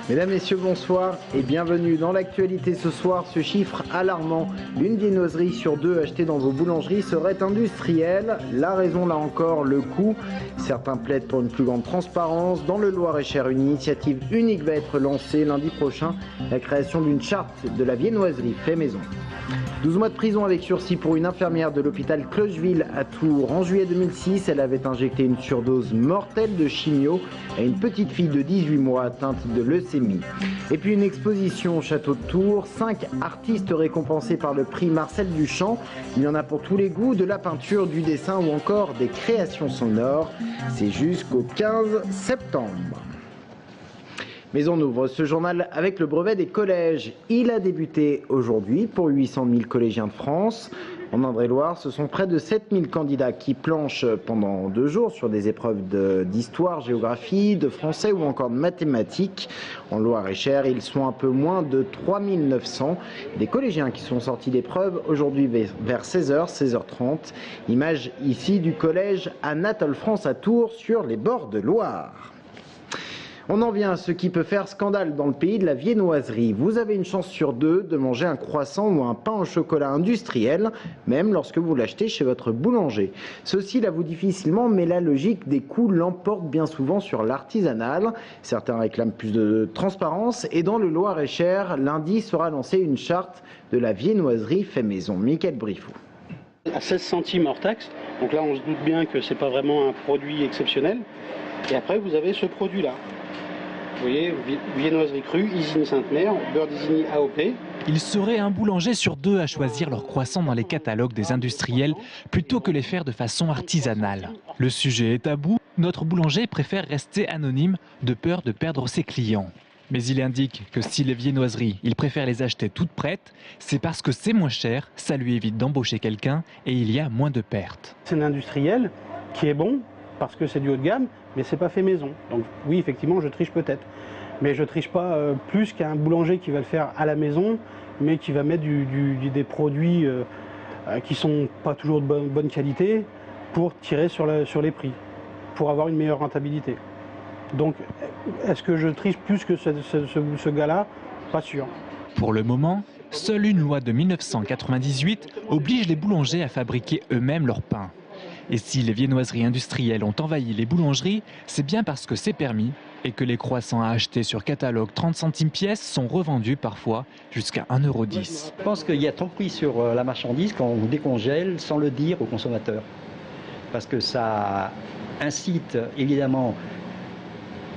Mesdames, Messieurs, bonsoir et bienvenue dans l'actualité ce soir. Ce chiffre alarmant, une viennoiserie sur deux achetée dans vos boulangeries serait industrielle. La raison, là encore, le coût. Certains plaident pour une plus grande transparence. Dans le Loir-et-Cher, une initiative unique va être lancée lundi prochain, la création d'une charte de la viennoiserie fait maison. 12 mois de prison avec sursis pour une infirmière de l'hôpital Clocheville à Tours. En juillet 2006, elle avait injecté une surdose mortelle de chimio à une petite fille de 18 mois atteinte de leucémie. Et puis une exposition au château de Tours, 5 artistes récompensés par le prix Marcel Duchamp. Il y en a pour tous les goûts, de la peinture, du dessin ou encore des créations sonores. C'est jusqu'au 15 septembre. Mais on ouvre ce journal avec le brevet des collèges. Il a débuté aujourd'hui pour 800 000 collégiens de France. En Indre-et-Loire, ce sont près de 7 000 candidats qui planchent pendant 2 jours sur des épreuves d'histoire, géographie, de français ou encore de mathématiques. En Loir-et-Cher, ils sont un peu moins de 3 900. Des collégiens qui sont sortis d'épreuves aujourd'hui vers 16h, 16h30. Image ici du collège Anatole France à Tours sur les bords de Loire. On en vient à ce qui peut faire scandale dans le pays de la viennoiserie. Vous avez une chance sur 2 de manger un croissant ou un pain au chocolat industriel, même lorsque vous l'achetez chez votre boulanger. Ceci l'avoue difficilement, mais la logique des coûts l'emporte bien souvent sur l'artisanal. Certains réclament plus de transparence et dans le Loir-et-Cher, lundi sera lancée une charte de la viennoiserie fait maison. Mickaël Briffaut. À 16 centimes hors taxe, donc là on se doute bien que c'est pas vraiment un produit exceptionnel. Et après vous avez ce produit-là. Vous voyez, viennoiserie crue, Isigny Sainte-Mère, beurre d'Isigny AOP. Il serait un boulanger sur 2 à choisir leurs croissants dans les catalogues des industriels plutôt que les faire de façon artisanale. Le sujet est tabou, notre boulanger préfère rester anonyme de peur de perdre ses clients. Mais il indique que si les viennoiseries, il préfère les acheter toutes prêtes, c'est parce que c'est moins cher, ça lui évite d'embaucher quelqu'un et il y a moins de pertes. C'est un industriel qui est bon parce que c'est du haut de gamme, mais c'est pas fait maison. Donc oui, effectivement, je triche peut-être. Mais je triche pas plus qu'un boulanger qui va le faire à la maison, mais qui va mettre des produits qui sont pas toujours de bonne qualité pour tirer sur les prix, pour avoir une meilleure rentabilité. Donc, est-ce que je triche plus que ce gars-là? Pas sûr. Pour le moment, seule une loi de 1998 oblige les boulangers à fabriquer eux-mêmes leur pain. Et si les viennoiseries industrielles ont envahi les boulangeries, c'est bien parce que c'est permis et que les croissants à acheter sur catalogue 30 centimes pièce sont revendus parfois jusqu'à 1,10 €. Je pense qu'il y a tromperie sur la marchandise quand on décongèle sans le dire aux consommateurs. Parce que ça incite évidemment,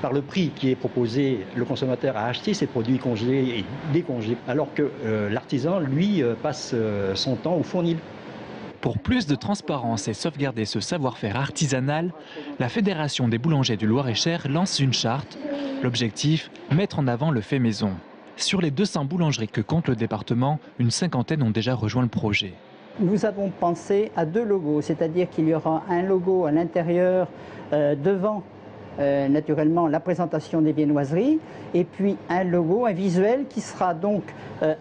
par le prix qui est proposé, le consommateur à acheter ces produits congelés et décongelés, alors que l'artisan, lui, passe son temps au fournil. Pour plus de transparence et sauvegarder ce savoir-faire artisanal, la Fédération des boulangers du Loir-et-Cher lance une charte. L'objectif, mettre en avant le fait maison. Sur les 200 boulangeries que compte le département, une cinquantaine ont déjà rejoint le projet. Nous avons pensé à 2 logos, c'est-à-dire qu'il y aura un logo à l'intérieur devant naturellement la présentation des viennoiseries et puis un logo, un visuel qui sera donc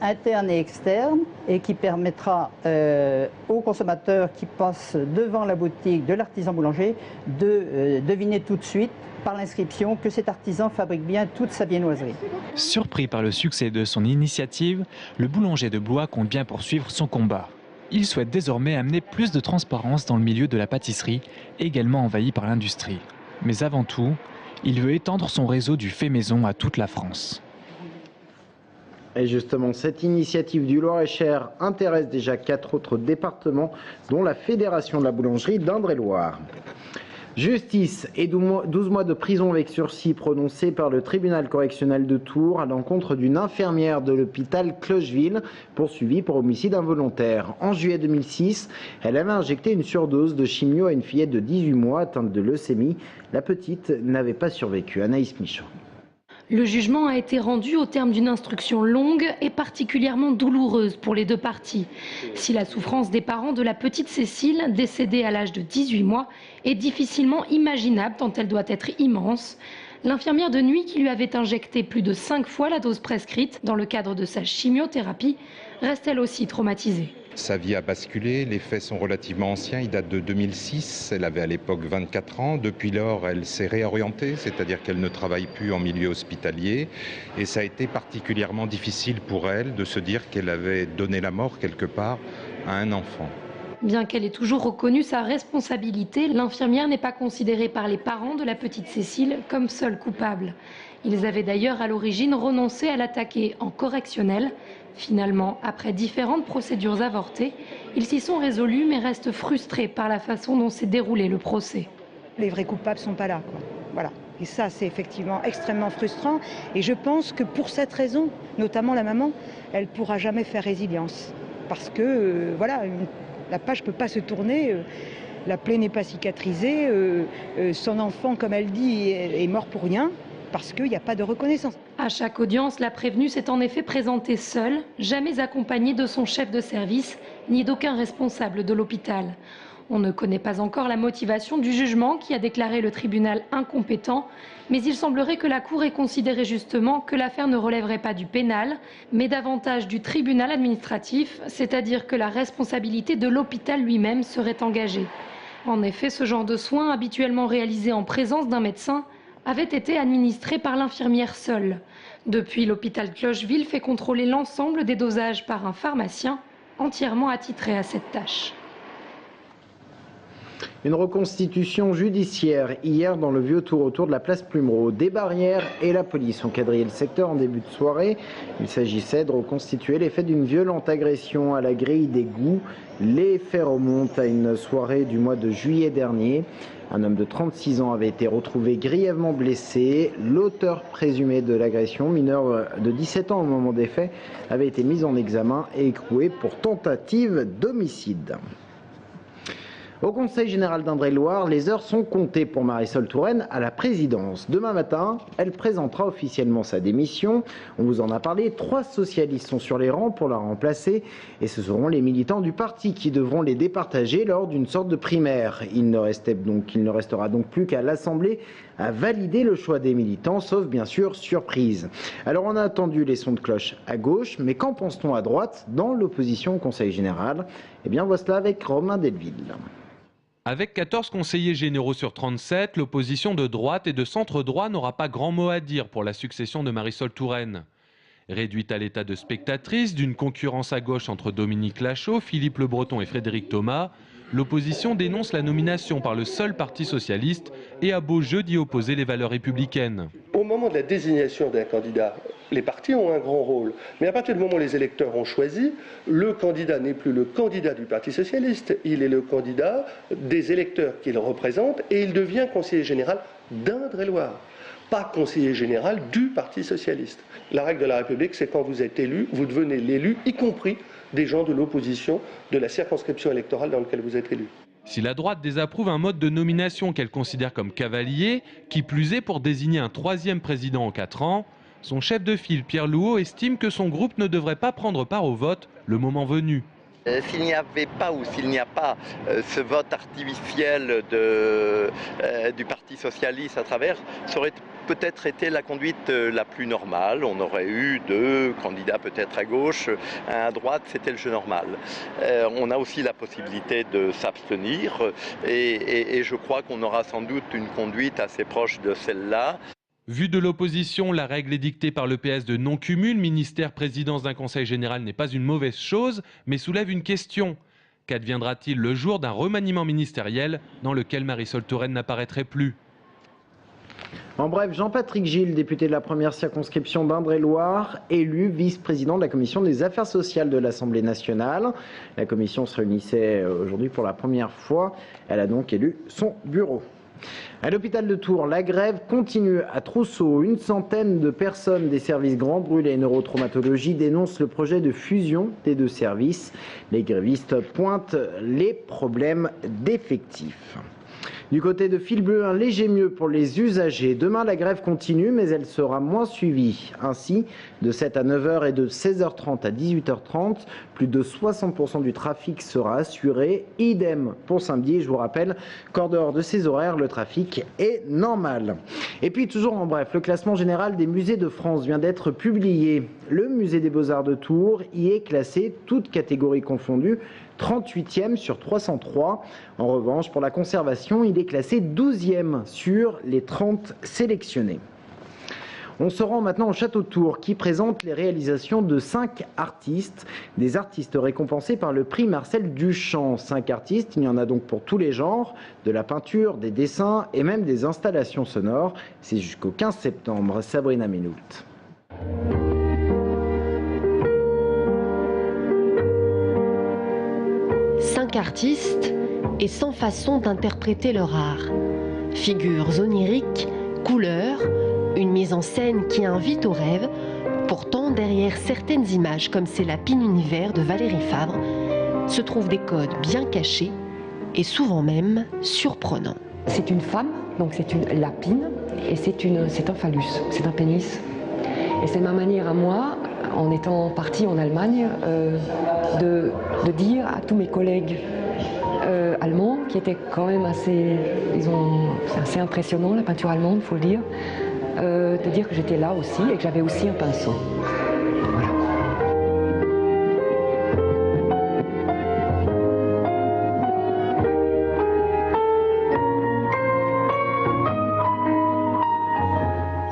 interne et externe et qui permettra aux consommateurs qui passent devant la boutique de l'artisan boulanger de deviner tout de suite par l'inscription que cet artisan fabrique bien toute sa viennoiserie. Surpris par le succès de son initiative, le boulanger de Blois compte bien poursuivre son combat. Il souhaite désormais amener plus de transparence dans le milieu de la pâtisserie, également envahi par l'industrie. Mais avant tout, il veut étendre son réseau du fait maison à toute la France. Et justement, cette initiative du Loir-et-Cher intéresse déjà 4 autres départements, dont la Fédération de la boulangerie d'Indre-et-Loire. Justice et 12 mois de prison avec sursis prononcés par le tribunal correctionnel de Tours à l'encontre d'une infirmière de l'hôpital Clocheville, poursuivie pour homicide involontaire. En juillet 2006, elle avait injecté une surdose de chimio à une fillette de 18 mois atteinte de leucémie. La petite n'avait pas survécu. Anaïs Michaud. Le jugement a été rendu au terme d'une instruction longue et particulièrement douloureuse pour les 2 parties. Si la souffrance des parents de la petite Cécile, décédée à l'âge de 18 mois, est difficilement imaginable tant elle doit être immense, L'infirmière de nuit qui lui avait injecté plus de 5 fois la dose prescrite dans le cadre de sa chimiothérapie reste elle aussi traumatisée. Sa vie a basculé, les faits sont relativement anciens, ils datent de 2006, elle avait à l'époque 24 ans. Depuis lors, elle s'est réorientée, c'est-à-dire qu'elle ne travaille plus en milieu hospitalier. Et ça a été particulièrement difficile pour elle de se dire qu'elle avait donné la mort quelque part à un enfant. Bien qu'elle ait toujours reconnu sa responsabilité, l'infirmière n'est pas considérée par les parents de la petite Cécile comme seule coupable. Ils avaient d'ailleurs à l'origine renoncé à l'attaquer en correctionnel. Finalement, après différentes procédures avortées, ils s'y sont résolus mais restent frustrés par la façon dont s'est déroulé le procès. Les vrais coupables ne sont pas là, quoi. Voilà. Et ça, c'est effectivement extrêmement frustrant. Et je pense que pour cette raison, notamment la maman, elle ne pourra jamais faire résilience. Parce que, voilà, la page ne peut pas se tourner, la plaie n'est pas cicatrisée, son enfant, comme elle dit, est mort pour rien. Parce qu'il n'y a pas de reconnaissance. À chaque audience, la prévenue s'est en effet présentée seule, jamais accompagnée de son chef de service, ni d'aucun responsable de l'hôpital. On ne connaît pas encore la motivation du jugement qui a déclaré le tribunal incompétent, mais il semblerait que la Cour ait considéré justement que l'affaire ne relèverait pas du pénal, mais davantage du tribunal administratif, c'est-à-dire que la responsabilité de l'hôpital lui-même serait engagée. En effet, ce genre de soins, habituellement réalisés en présence d'un médecin, avait été administré par l'infirmière seule. Depuis, l'hôpital Clocheville fait contrôler l'ensemble des dosages par un pharmacien entièrement attitré à cette tâche. Une reconstitution judiciaire hier dans le vieux tour autour de la place Plumereau. Des barrières et la police ont quadrillé le secteur en début de soirée. Il s'agissait de reconstituer les faits d'une violente agression à la grille d'égout. Les faits remontent à une soirée du mois de juillet dernier. Un homme de 36 ans avait été retrouvé grièvement blessé. L'auteur présumé de l'agression, mineur de 17 ans au moment des faits, avait été mis en examen et écroué pour tentative d'homicide. Au Conseil général d'Indre-et-Loire, les heures sont comptées pour Marisol Touraine à la présidence. Demain matin, elle présentera officiellement sa démission. On vous en a parlé, 3 socialistes sont sur les rangs pour la remplacer et ce seront les militants du parti qui devront les départager lors d'une sorte de primaire. Il ne restera donc plus qu'à l'Assemblée à valider le choix des militants, sauf bien sûr surprise. Alors on a attendu les sons de cloche à gauche, mais qu'en pense-t-on à droite dans l'opposition au Conseil général? Eh bien voici cela avec Romain Delville. Avec 14 conseillers généraux sur 37, l'opposition de droite et de centre-droit n'aura pas grand mot à dire pour la succession de Marisol Touraine. Réduite à l'état de spectatrice d'une concurrence à gauche entre Dominique Lachaud, Philippe Le Breton et Frédéric Thomas, l'opposition dénonce la nomination par le seul Parti socialiste et a beau jeu d'y opposer les valeurs républicaines. Au moment de la désignation d'un candidat, les partis ont un grand rôle. Mais à partir du moment où les électeurs ont choisi, le candidat n'est plus le candidat du Parti socialiste, il est le candidat des électeurs qu'il représente et il devient conseiller général d'Indre-et-Loire, pas conseiller général du Parti socialiste. La règle de la République, c'est quand vous êtes élu, vous devenez l'élu, y compris des gens de l'opposition de la circonscription électorale dans laquelle vous êtes élu. Si la droite désapprouve un mode de nomination qu'elle considère comme cavalier, qui plus est pour désigner un 3e président en 4 ans, son chef de file, Pierre Louot, estime que son groupe ne devrait pas prendre part au vote le moment venu. S'il n'y avait pas ou s'il n'y a pas ce vote artificiel du Parti socialiste à travers, ça aurait peut-être été la conduite la plus normale. On aurait eu 2 candidats peut-être à gauche, un à droite, c'était le jeu normal. On a aussi la possibilité de s'abstenir et je crois qu'on aura sans doute une conduite assez proche de celle-là. Vu de l'opposition, la règle est dictée par le PS de non-cumul. Ministère-présidence d'un conseil général n'est pas une mauvaise chose, mais soulève une question. Qu'adviendra-t-il le jour d'un remaniement ministériel dans lequel Marisol Touraine n'apparaîtrait plus ? En bref, Jean-Patrick Gilles, député de la première circonscription d'Indre-et-Loire, élu vice-président de la commission des affaires sociales de l'Assemblée nationale. La commission se réunissait aujourd'hui pour la première fois. Elle a donc élu son bureau. À l'hôpital de Tours, la grève continue à Trousseau. Une centaine de personnes des services Grand Brûlé et neurotraumatologie dénoncent le projet de fusion des 2 services. Les grévistes pointent les problèmes d'effectifs. Du côté de Fil-Bleu, un léger mieux pour les usagers. Demain, la grève continue, mais elle sera moins suivie. Ainsi, de 7 à 9h et de 16h30 à 18h30, plus de 60% du trafic sera assuré. Idem pour samedi. Je vous rappelle qu'en dehors de ces horaires, le trafic est normal. Et puis, toujours en bref, le classement général des musées de France vient d'être publié. Le musée des Beaux-Arts de Tours y est classé, toutes catégories confondues, 38e sur 303. En revanche, pour la conservation, il est classé 12e sur les 30 sélectionnés. On se rend maintenant au Château de Tours qui présente les réalisations de 5 artistes, des artistes récompensés par le prix Marcel Duchamp. 5 artistes, il y en a donc pour tous les genres, de la peinture, des dessins et même des installations sonores. C'est jusqu'au 15 septembre. Sabrina Menoult. Cinq artistes et 100 façons d'interpréter leur art. Figures oniriques, couleurs, une mise en scène qui invite au rêve. Pourtant, derrière certaines images, comme ces lapines univers de Valérie Favre, se trouvent des codes bien cachés et souvent même surprenants. C'est une femme, donc c'est une lapine, et c'est un phallus, c'est un pénis. Et c'est ma manière à moi, en étant partie en Allemagne, de dire à tous mes collègues allemands, qui étaient quand même assez impressionnants, la peinture allemande, il faut le dire, de dire que j'étais là aussi et que j'avais aussi un pinceau. Voilà.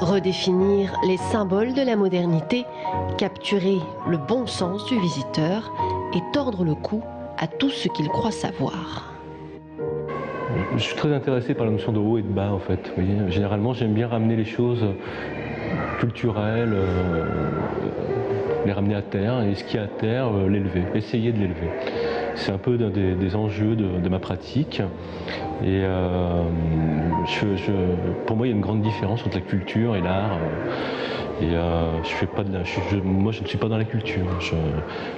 Redéfinir les symboles de la modernité, capturer le bon sens du visiteur et tordre le cou à tout ce qu'il croit savoir. Je suis très intéressé par la notion de haut et de bas en fait. Vous voyez, généralement j'aime bien ramener les choses culturelles, les ramener à terre, et ce qui est à terre, l'élever, essayer de l'élever. C'est un peu des enjeux de ma pratique. Et pour moi, il y a une grande différence entre la culture et l'art. Moi, je ne suis pas dans la culture.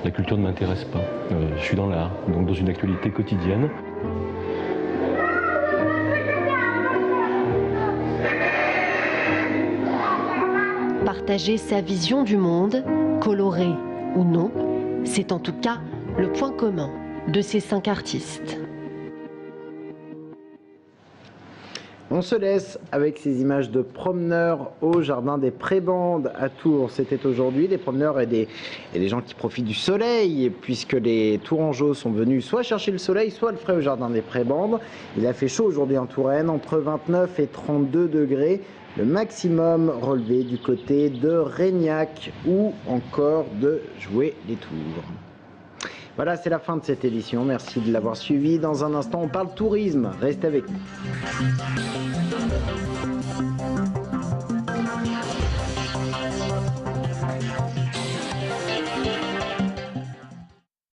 La culture ne m'intéresse pas. Je suis dans l'art, donc dans une actualité quotidienne. Partager sa vision du monde, colorée ou non, c'est en tout cas le point commun de ces 5 artistes. On se laisse avec ces images de promeneurs au jardin des Prébendes à Tours. C'était aujourd'hui des promeneurs et des gens qui profitent du soleil, puisque les Tourangeaux sont venus soit chercher le soleil, soit le frais au jardin des Prébendes. Il a fait chaud aujourd'hui en Touraine, entre 29 et 32 degrés. Le maximum relevé du côté de Régnac ou encore de Joué-les-Tours. Voilà, c'est la fin de cette édition. Merci de l'avoir suivi. Dans un instant, on parle tourisme. Restez avec nous.